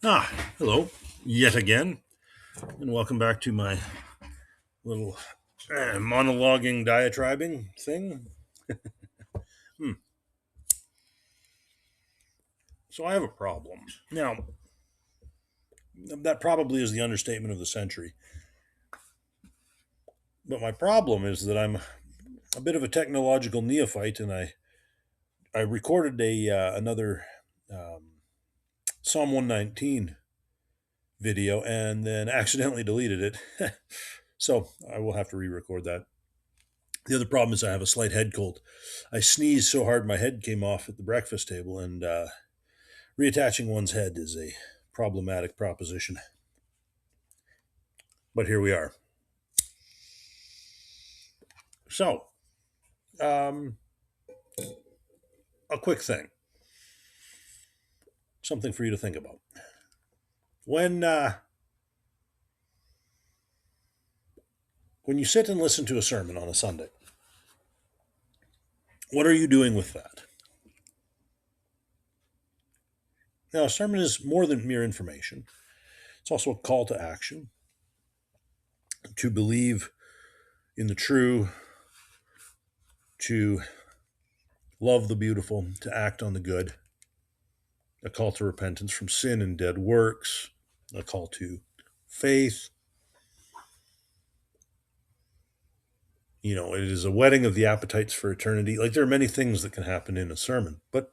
Hello, yet again, and welcome back to my little monologuing, diatribing thing. Hmm. So I have a problem. Now, that probably is the understatement of the century, but my problem is that I'm a bit of a technological neophyte, and I recorded another um, Psalm 119 video and then accidentally deleted it. So I will have to re-record that. The other problem is I have a slight head cold. I sneezed so hard my head came off at the breakfast table, and reattaching one's head is a problematic proposition. But here we are. So, um, a quick thing, something for you to think about. When when you sit and listen to a sermon on a Sunday, what are you doing with that? Now, a sermon is more than mere information. It's also a call to action, to believe in the true, to love the beautiful, to act on the good, a call to repentance from sin and dead works, a call to faith. It is a wedding of the appetites for eternity. Like, there are many things that can happen in a sermon, but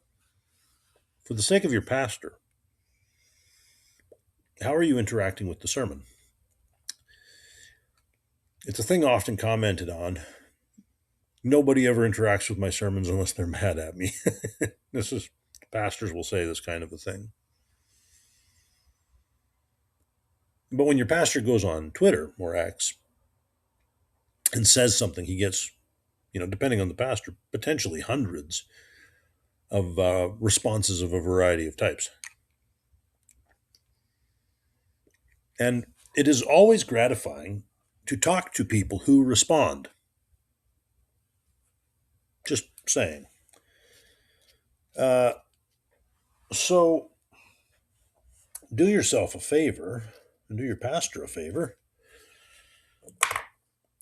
for the sake of your pastor, how are you interacting with the sermon? It's a thing often commented on. Nobody ever interacts with my sermons unless they're mad at me. This is Pastors will say this kind of a thing. But when your pastor goes on Twitter or X and says something, he gets, depending on the pastor, potentially hundreds of responses of a variety of types. And it is always gratifying to talk to people who respond. Just saying. Uh, so do yourself a favor and do your pastor a favor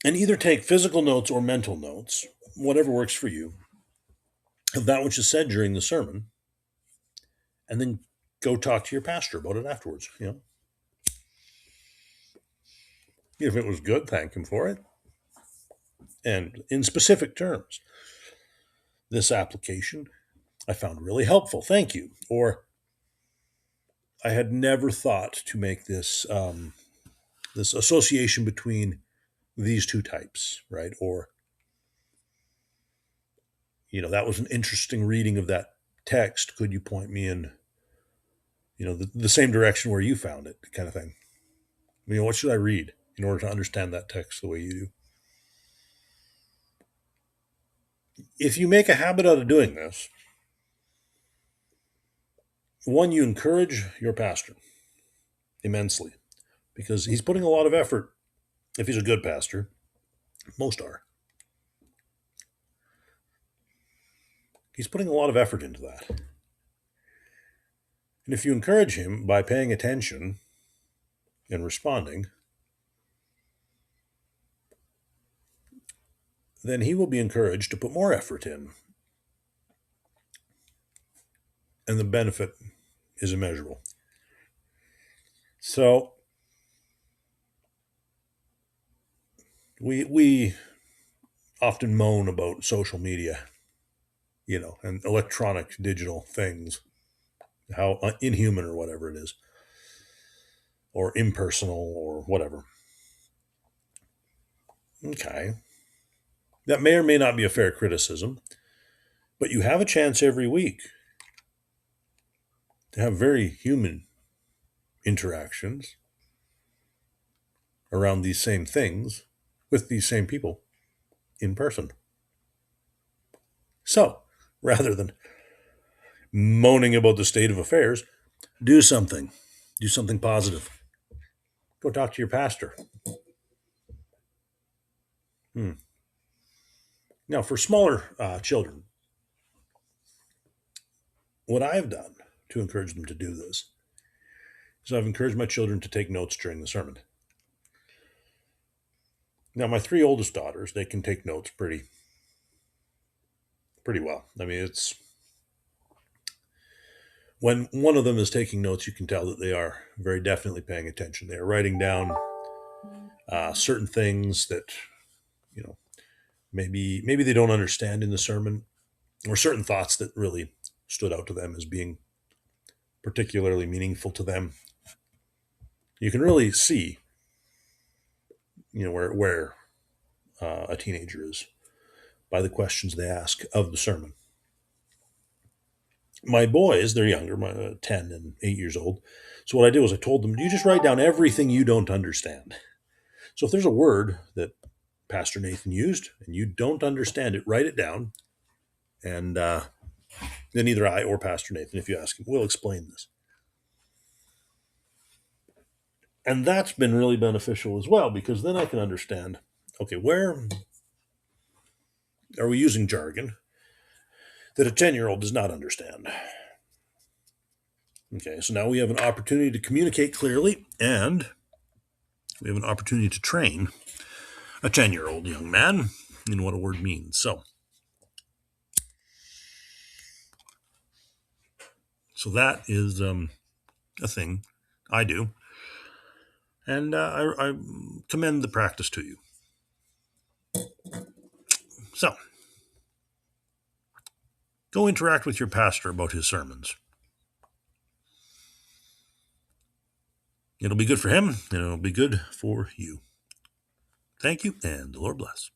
and either take physical notes or mental notes, whatever works for you, of that which is said during the sermon, and then go talk to your pastor about it afterwards. If it was good, thank him for it. And in specific terms, this application I found really helpful. Thank you. Or I had never thought to make this association between these two types, right? Or that was an interesting reading of that text. Could you point me in, the same direction where you found it, kind of thing? What should I read in order to understand that text the way you do? If you make a habit out of doing this, one, you encourage your pastor immensely because he's putting a lot of effort. If he's a good pastor, most are. He's putting a lot of effort into that. And if you encourage him by paying attention and responding, then he will be encouraged to put more effort in. And the benefit is immeasurable. So we often moan about social media, and electronic digital things, how inhuman or whatever it is, or impersonal or whatever. Okay. That may or may not be a fair criticism, but you have a chance every week to have very human interactions around these same things with these same people in person. So, rather than moaning about the state of affairs, do something. Do something positive. Go talk to your pastor. Hmm. Now, for smaller children, what I've done to encourage them to do this So I've encouraged my children to take notes during the sermon. Now, my three oldest daughters, they can take notes pretty well. I mean, it's when one of them is taking notes, you can tell that they are very definitely paying attention. They are writing down certain things that you know maybe they don't understand in the sermon, or certain thoughts that really stood out to them as being particularly meaningful to them. You can really see, where a teenager is by the questions they ask of the sermon. My boys, they're younger, 10 and 8 years old. So what I did was I told them, you just write down everything you don't understand. So if there's a word that Pastor Nathan used and you don't understand it, write it down. And then either I or Pastor Nathan, if you ask him, will explain this. And that's been really beneficial as well, because then I can understand, okay, where are we using jargon that a 10-year-old does not understand? Okay, so now we have an opportunity to communicate clearly, and we have an opportunity to train a 10-year-old young man in what a word means. So that is a thing I do, and I commend the practice to you. So go interact with your pastor about his sermons. It'll be good for him, and it'll be good for you. Thank you, and the Lord bless.